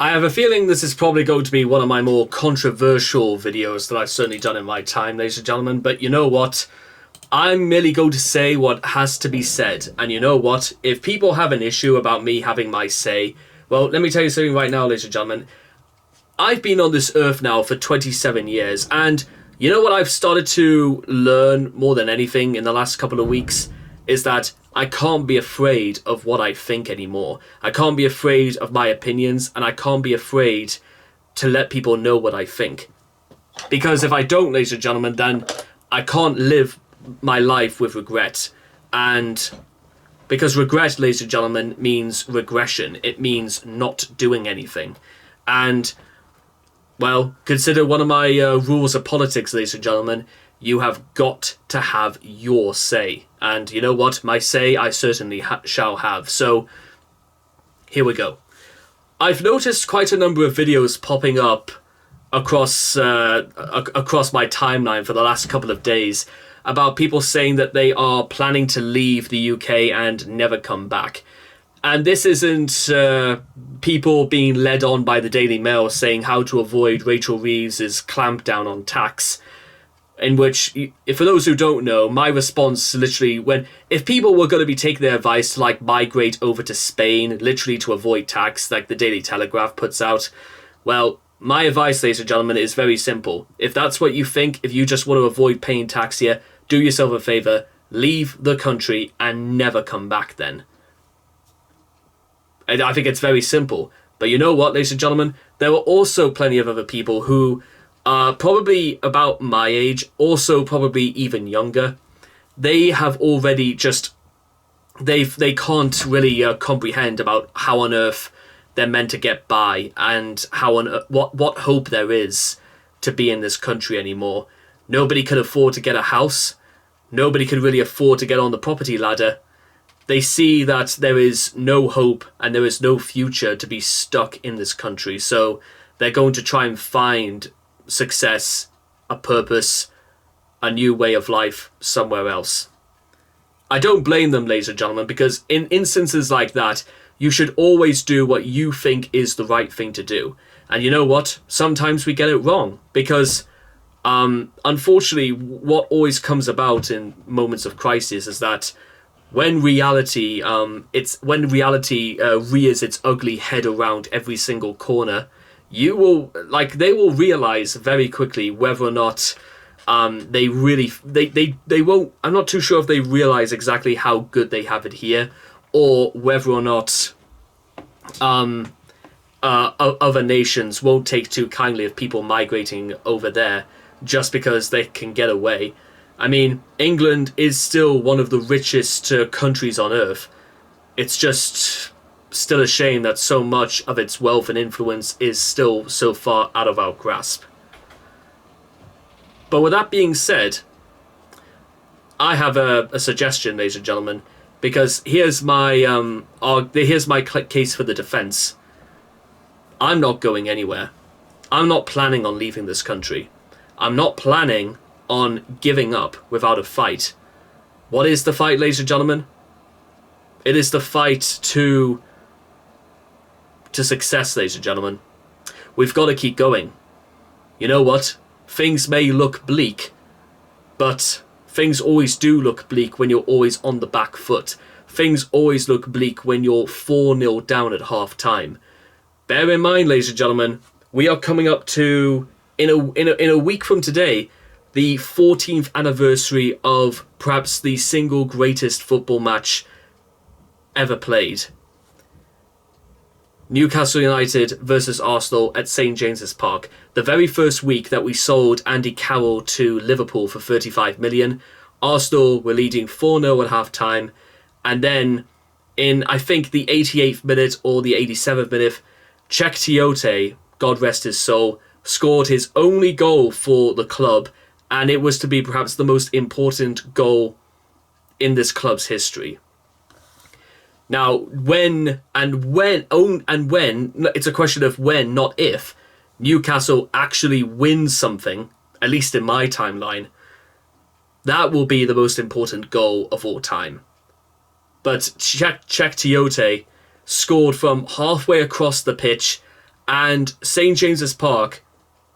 I have a feeling this is probably going to be one of my more controversial videos that I've certainly done in my time, ladies and gentlemen, but you know what? I'm merely going to say what has to be said, and you know what? If people have an issue about me having my say, well, let me tell you something right now, ladies and gentlemen. I've been on this earth now for 27 years, and you know what I've started to learn more than anything in the last couple of weeks? Is that I can't be afraid of what I think anymore. I can't be afraid of my opinions, and I can't be afraid to let people know what I think. Because if I don't, ladies and gentlemen, then I can't live my life with regret. And because regret, ladies and gentlemen, means regression. It means not doing anything. And, well, consider one of my rules of politics, ladies and gentlemen. You have got to have your say. And you know what? My say I certainly shall have. So, here we go. I've noticed quite a number of videos popping up across my timeline for the last couple of days about people saying that they are planning to leave the UK and never come back. And this isn't people being led on by the Daily Mail saying how to avoid Rachel Reeves's clampdown on tax. In which, for those who don't know, my response literally if people were going to be taking their advice to migrate over to Spain, literally to avoid tax, like the Daily Telegraph puts out, well, my advice, ladies and gentlemen, is very simple. If that's what you think, if you just want to avoid paying tax here, do yourself a favour, leave the country and never come back then. And I think it's very simple. But you know what, ladies and gentlemen? There were also plenty of other people who are probably about my age, also probably even younger. They have already they can't really comprehend about how on earth they're meant to get by and how on what hope there is to be in this country anymore. Nobody could afford to get a house. Nobody could really afford to get on the property ladder. They see that there is no hope and there is no future to be stuck in this country. So they're going to try and find success, a purpose, a new way of life somewhere else. I don't blame them, ladies and gentlemen, because in instances like that, you should always do what you think is the right thing to do. And you know what? Sometimes we get it wrong because unfortunately, what always comes about in moments of crisis is that when reality rears its ugly head around every single corner, they will realize very quickly whether or not they won't. I'm not too sure if they realize exactly how good they have it here, or whether or not other nations won't take too kindly of people migrating over there just because they can get away. I mean, England is still one of the richest countries on earth. It's just still a shame that so much of its wealth and influence is still so far out of our grasp. But with that being said, I have a suggestion, ladies and gentlemen, because here's my case for the defense. I'm not going anywhere. I'm not planning on leaving this country. I'm not planning on giving up without a fight. What is the fight, ladies and gentlemen? It is the fight to success, ladies and gentlemen. We've got to keep going. You know what? Things may look bleak, but things always do look bleak when you're always on the back foot. Things always look bleak when you're 4-0 down at half time. Bear in mind, ladies and gentlemen, we are coming up to, in a week from today, the 14th anniversary of perhaps the single greatest football match ever played. Newcastle United versus Arsenal at St James's Park. The very first week that we sold Andy Carroll to Liverpool for 35 million, Arsenal were leading 4-0 at half-time, and then in, I think, the 88th minute or the 87th minute, Cheick Tiote, God rest his soul, scored his only goal for the club, and it was to be perhaps the most important goal in this club's history. Now, when, it's a question of when, not if, Newcastle actually wins something, at least in my timeline, that will be the most important goal of all time. But Cheick Tiote scored from halfway across the pitch And St. James's Park,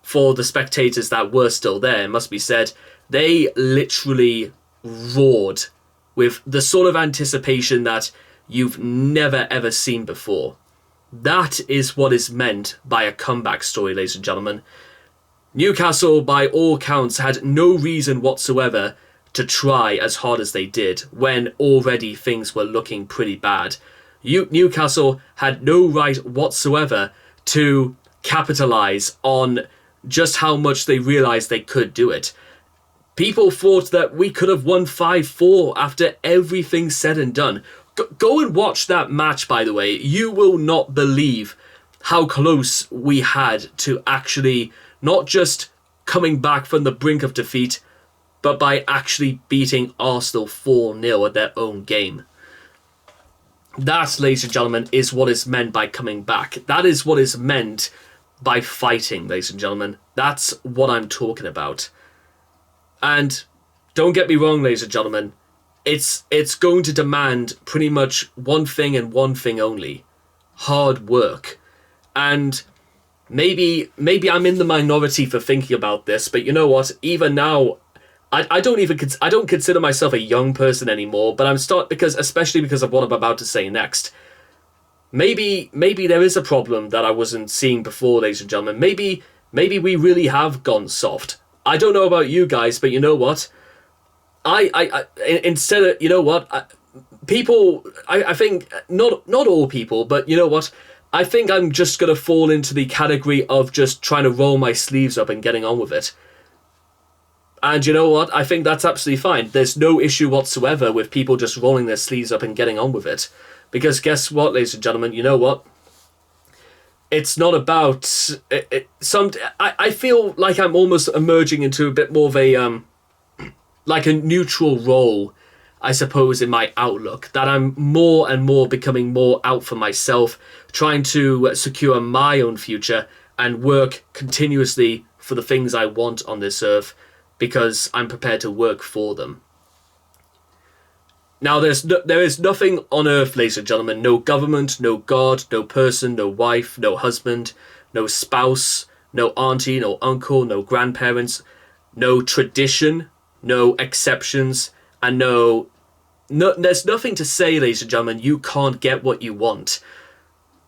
for the spectators that were still there, it must be said, they literally roared with the sort of anticipation that you've never ever seen before. That is what is meant by a comeback story, ladies and gentlemen. Newcastle, by all counts, had no reason whatsoever to try as hard as they did when already things were looking pretty bad. Newcastle had no right whatsoever to capitalise on just how much they realised they could do it. People thought that we could have won 5-4 after everything said and done. Go and watch that match, by the way. You will not believe how close we had to actually not just coming back from the brink of defeat, but by actually beating Arsenal 4-0 at their own game. That, ladies and gentlemen, is what is meant by coming back. That is what is meant by fighting, ladies and gentlemen. That's what I'm talking about. And don't get me wrong, ladies and gentlemen, it's going to demand pretty much one thing and one thing only: hard work. And maybe I'm in the minority for thinking about this, but you know what? Even now, I don't consider myself a young person anymore. But especially because of what I'm about to say next. Maybe there is a problem that I wasn't seeing before, ladies and gentlemen. Maybe we really have gone soft. I don't know about you guys, but you know what? I instead of, you know what? People, I think, not all people, but you know what? I think I'm just going to fall into the category of just trying to roll my sleeves up and getting on with it. And you know what? I think that's absolutely fine. There's no issue whatsoever with people just rolling their sleeves up and getting on with it. Because guess what, ladies and gentlemen? You know what? It's not about... I feel like I'm almost emerging into a bit more of a... like a neutral role, I suppose, in my outlook. That I'm more and more becoming more out for myself, trying to secure my own future and work continuously for the things I want on this earth, because I'm prepared to work for them. Now, there is nothing on earth, ladies and gentlemen, no government, no God, no person, no wife, no husband, no spouse, no auntie, no uncle, no grandparents, no tradition, no exceptions, and there's nothing to say, ladies and gentlemen, you can't get what you want.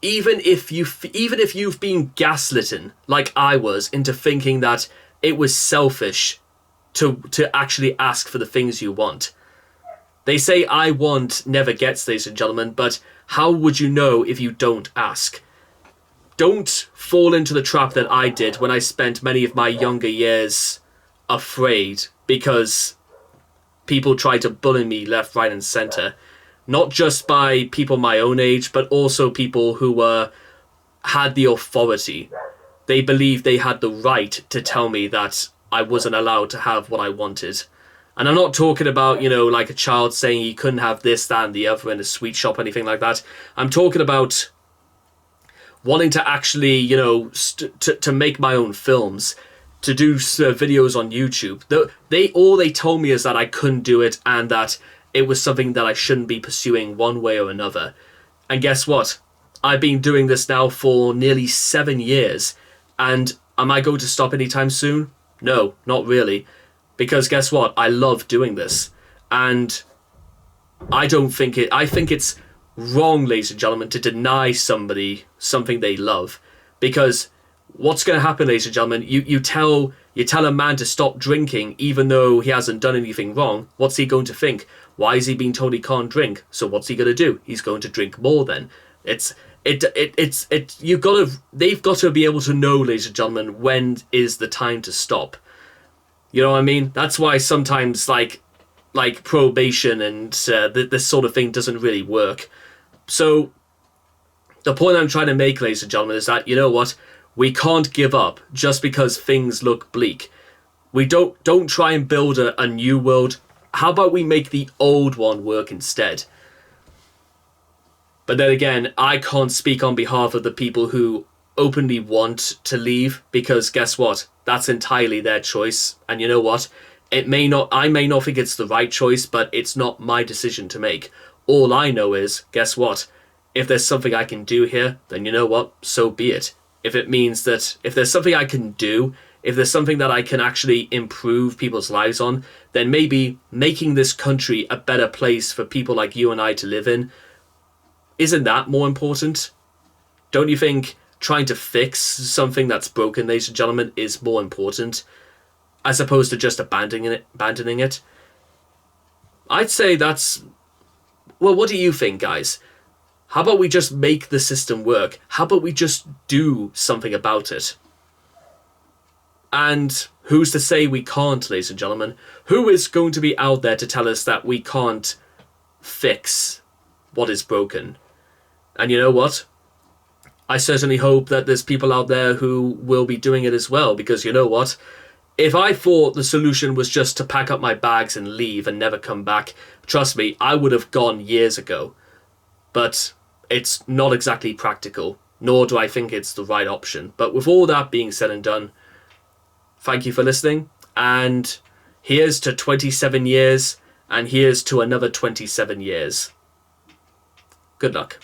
Even if you've been gaslitten, like I was, into thinking that it was selfish to actually ask for the things you want. They say I want never gets, ladies and gentlemen, but how would you know if you don't ask? Don't fall into the trap that I did when I spent many of my younger years afraid because people tried to bully me left, right and centre. Not just by people my own age, but also people who had the authority. They believed they had the right to tell me that I wasn't allowed to have what I wanted. And I'm not talking about, like a child saying he couldn't have this, that and the other in a sweet shop, anything like that. I'm talking about wanting to actually, to make my own films, to do videos on YouTube. All they told me is that I couldn't do it and that it was something that I shouldn't be pursuing one way or another. And guess what? I've been doing this now for nearly 7 years. And am I going to stop anytime soon? No, not really. Because guess what? I love doing this. And I think it's wrong, ladies and gentlemen, to deny somebody something they love. Because what's going to happen, ladies and gentlemen, you tell a man to stop drinking even though he hasn't done anything wrong. What's he going to think? Why is he being told he can't drink? So what's he going to do? He's going to drink more then. They've got to be able to know, ladies and gentlemen, when is the time to stop. You know what I mean? That's why sometimes like probation and this sort of thing doesn't really work. So the point I'm trying to make, ladies and gentlemen, is that, you know what? We can't give up just because things look bleak. We don't try and build a new world. How about we make the old one work instead? But then again, I can't speak on behalf of the people who openly want to leave, because guess what? That's entirely their choice. And you know what? I may not think it's the right choice, but it's not my decision to make. All I know is, guess what? If there's something I can do here, then you know what? So be it. if it means that if there's something I can do, if there's something that I can actually improve people's lives on, then maybe making this country a better place for people like you and I to live in, isn't that more important? Don't you think trying to fix something that's broken, ladies and gentlemen, is more important as opposed to just abandoning it? I'd say that's... Well, what do you think, guys? How about we just make the system work? How about we just do something about it? And who's to say we can't, ladies and gentlemen? Who is going to be out there to tell us that we can't fix what is broken? And you know what? I certainly hope that there's people out there who will be doing it as well, because you know what? If I thought the solution was just to pack up my bags and leave and never come back, trust me, I would have gone years ago. But it's not exactly practical, nor do I think it's the right option. But with all that being said and done, thank you for listening, and here's to 27 years, and here's to another 27 years. Good luck.